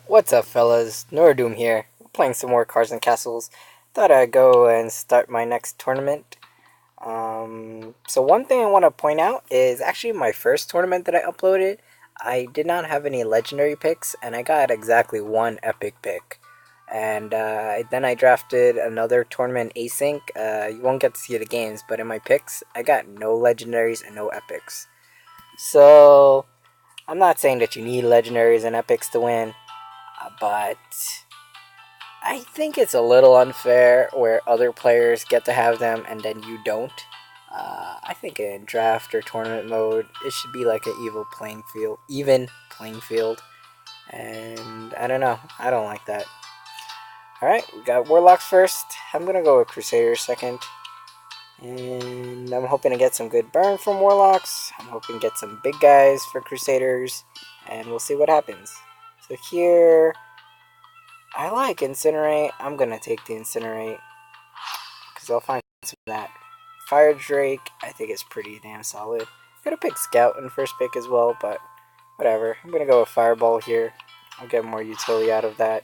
What's up, fellas? Noradoom here. Playing some more Cards and Castles. Thought I'd go and start my next tournament. So one thing I want to point out is actually my first tournament that I uploaded. I did not have any legendary picks, and I got exactly one epic pick. And then I drafted another tournament async. You won't get to see the games, but in my picks, I got no legendaries and no epics. So I'm not saying that you need legendaries and epics to win, but I think it's a little unfair where other players get to have them and then you don't. I think in draft or tournament mode, it should be like an even playing field. And I don't know, I don't like that. Alright, we got Warlocks first. I'm gonna go with Crusader second. And I'm hoping to get some good burn from Warlocks. I'm hoping to get some big guys for Crusaders. And we'll see what happens. So here, I like Incinerate. I'm gonna take the Incinerate because I'll find some of that. Fire Drake, I think is pretty damn solid. Could have picked Scout in first pick as well, but whatever. I'm gonna go with Fireball here. I'll get more utility out of that.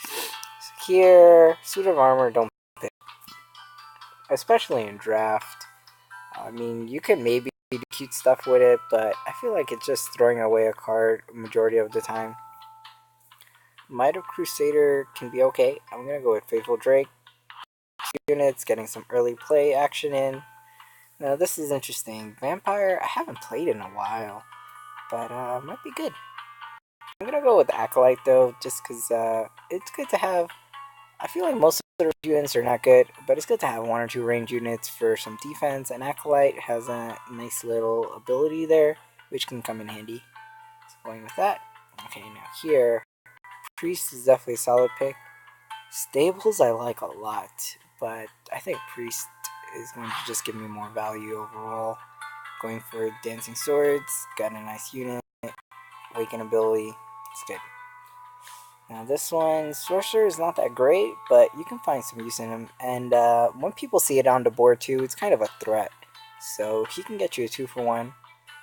So here, Suit of Armor, don't pick, especially in draft. I mean, you can maybe do cute stuff with it, but I feel like it's just throwing away a card majority of the time. Might of Crusader can be okay. I'm gonna go with Faithful Drake. Units, getting some early play action in. Now this is interesting. Vampire, I haven't played in a while, but might be good. I'm gonna go with Acolyte though, just because it's good to have. I feel like most of the units are not good, but it's good to have one or two range units for some defense, and Acolyte has a nice little ability there, which can come in handy. So going with that. Okay, now here, Priest is definitely a solid pick. Stables I like a lot, but I think Priest is going to just give me more value overall. Going for Dancing Swords, got a nice unit, Awaken ability, it's good. Now this one, Sorcerer is not that great, but you can find some use in him, and when people see it on the board too, it's kind of a threat. So he can get you a 2-for-1.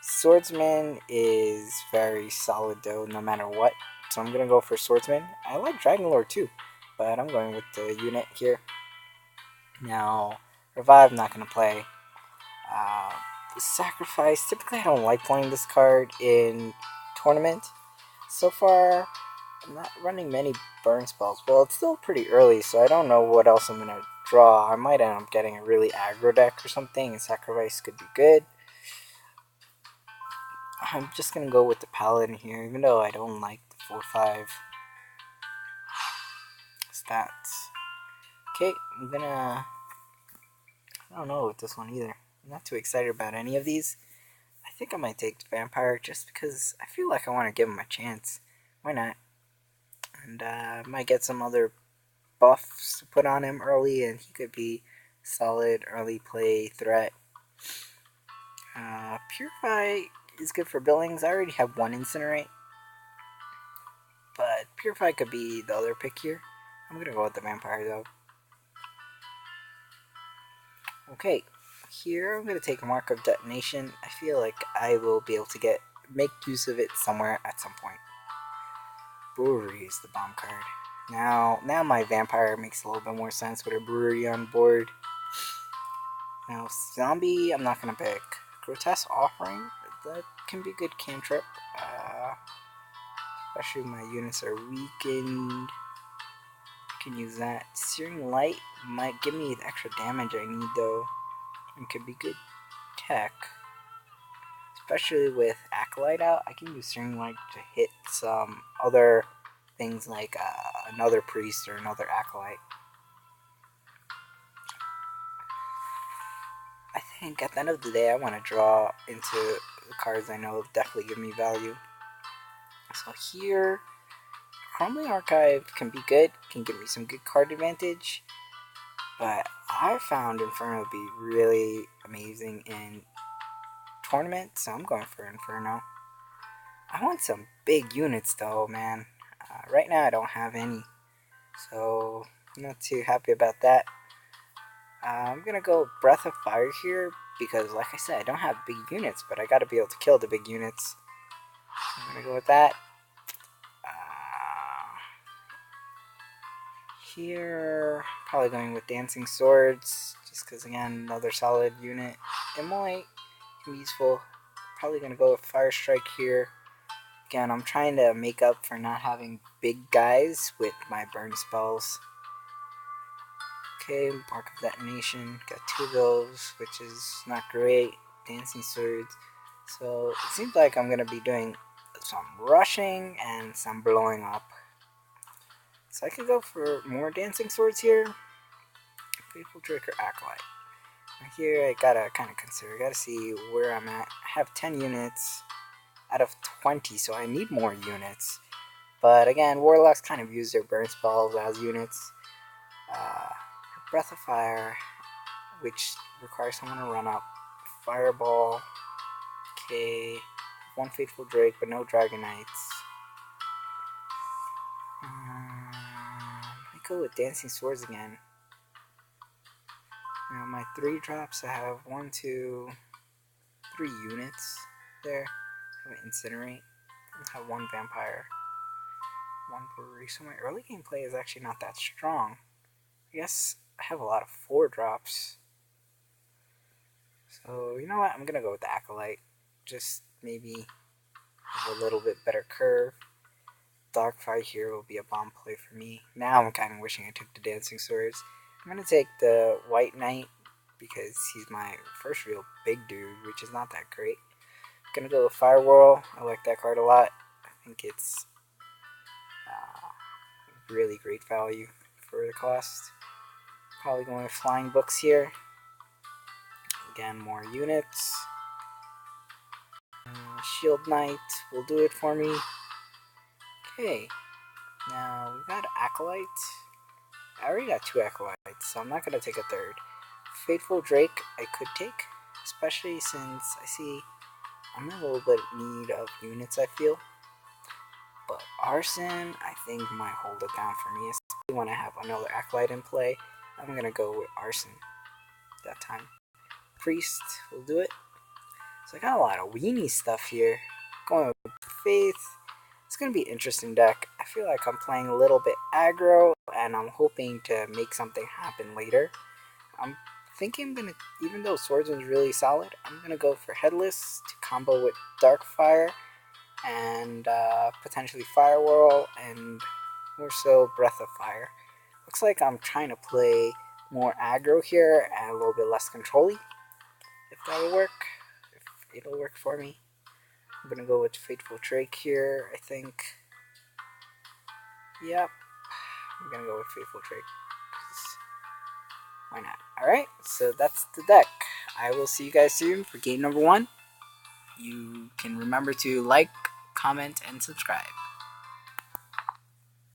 Swordsman is very solid though, no matter what. So I'm gonna go for Swordsman. I like Dragonlord too, but I'm going with the unit here. Now, Revive, not going to play. Sacrifice, typically I don't like playing this card in tournament. So far, I'm not running many burn spells. Well, it's still pretty early, so I don't know what else I'm going to draw. I might end up getting a really aggro deck or something, and Sacrifice could be good. I'm just going to go with the Paladin here, even though I don't like the 4-5 stats. Okay, I don't know with this one either. I'm not too excited about any of these. I think I might take the Vampire just because I feel like I want to give him a chance. Why not? And I might get some other buffs to put on him early, and he could be solid early play threat. Purify is good for Billings. I already have one Incinerate, but Purify could be the other pick here. I'm gonna go with the Vampire though. Okay, here I'm going to take Mark of Detonation. I feel like I will be able to make use of it somewhere at some point. Brewery is the bomb card. Now my Vampire makes a little bit more sense with a Brewery on board. Now Zombie, I'm not going to pick. Grotesque Offering, that can be a good cantrip. Especially when my units are weakened. I can use that. Searing Light might give me the extra damage I need though. And could be good tech. Especially with Acolyte out, I can use Searing Light to hit some other things like another Priest or another Acolyte. I think at the end of the day I want to draw into the cards I know definitely give me value. So here, Crumbling Archive can be good, can give me some good card advantage, but I found Inferno to be really amazing in tournament, so I'm going for Inferno. I want some big units though, man. Right now I don't have any, so I'm not too happy about that. I'm gonna go Breath of Fire here, because like I said, I don't have big units, but I gotta be able to kill the big units. I'm gonna go with that. Here, probably going with Dancing Swords, just because, again, another solid unit. Immolate can be useful. Probably going to go with Fire Strike here. Again, I'm trying to make up for not having big guys with my burn spells. Okay, Mark of Detonation, got 2 of those, which is not great. Dancing Swords. So it seems like I'm going to be doing some rushing and some blowing up. So I could go for more Dancing Swords here. Faithful Drake or Acolyte. Here I gotta kind of consider, gotta see where I'm at. I have 10 units out of 20, so I need more units. But again, Warlocks kind of use their burn spells as units. Breath of Fire, which requires someone to run up. Fireball. Okay. 1 Faithful Drake, but no Dragon Knights. I go with Dancing Swords again. Now my 3 drops, I have 1, 2, 3 units there. I have an Incinerate. I have 1 Vampire. 1 Brewery. So my early game play is actually not that strong. I guess I have a lot of 4 drops. So, you know what? I'm gonna go with the Acolyte. Just maybe have a little bit better curve. Darkfire here will be a bomb play for me. Now I'm kind of wishing I took the Dancing Swords. I'm going to take the White Knight because he's my first real big dude, which is not that great. I'm going to go with Firewall. I like that card a lot. I think it's really great value for the cost. Probably going with Flying Books here. Again, more units. Shield Knight will do it for me. Okay, now we've got Acolyte. I already got 2 Acolytes, so I'm not going to take a 3rd. Faithful Drake I could take, especially since I see I'm in a little bit of need of units, I feel. But Arson, I think, might hold it down for me, especially when I have another Acolyte in play. I'm going to go with Arson that time. Priest will do it. So I got a lot of weenie stuff here. Going with Faith. It's going to be an interesting deck. I feel like I'm playing a little bit aggro, and I'm hoping to make something happen later. I'm thinking I'm going to, even though Swordsman's really solid, I'm going to go for Headless to combo with Darkfire and potentially Firewall and more so Breath of Fire. Looks like I'm trying to play more aggro here and a little bit less control-y. If that'll work, if it'll work for me. I'm gonna go with Faithful Drake here, I think. Yep. I'm gonna go with Faithful Drake. Why not? Alright, so that's the deck. I will see you guys soon for game number 1. You can remember to like, comment, and subscribe.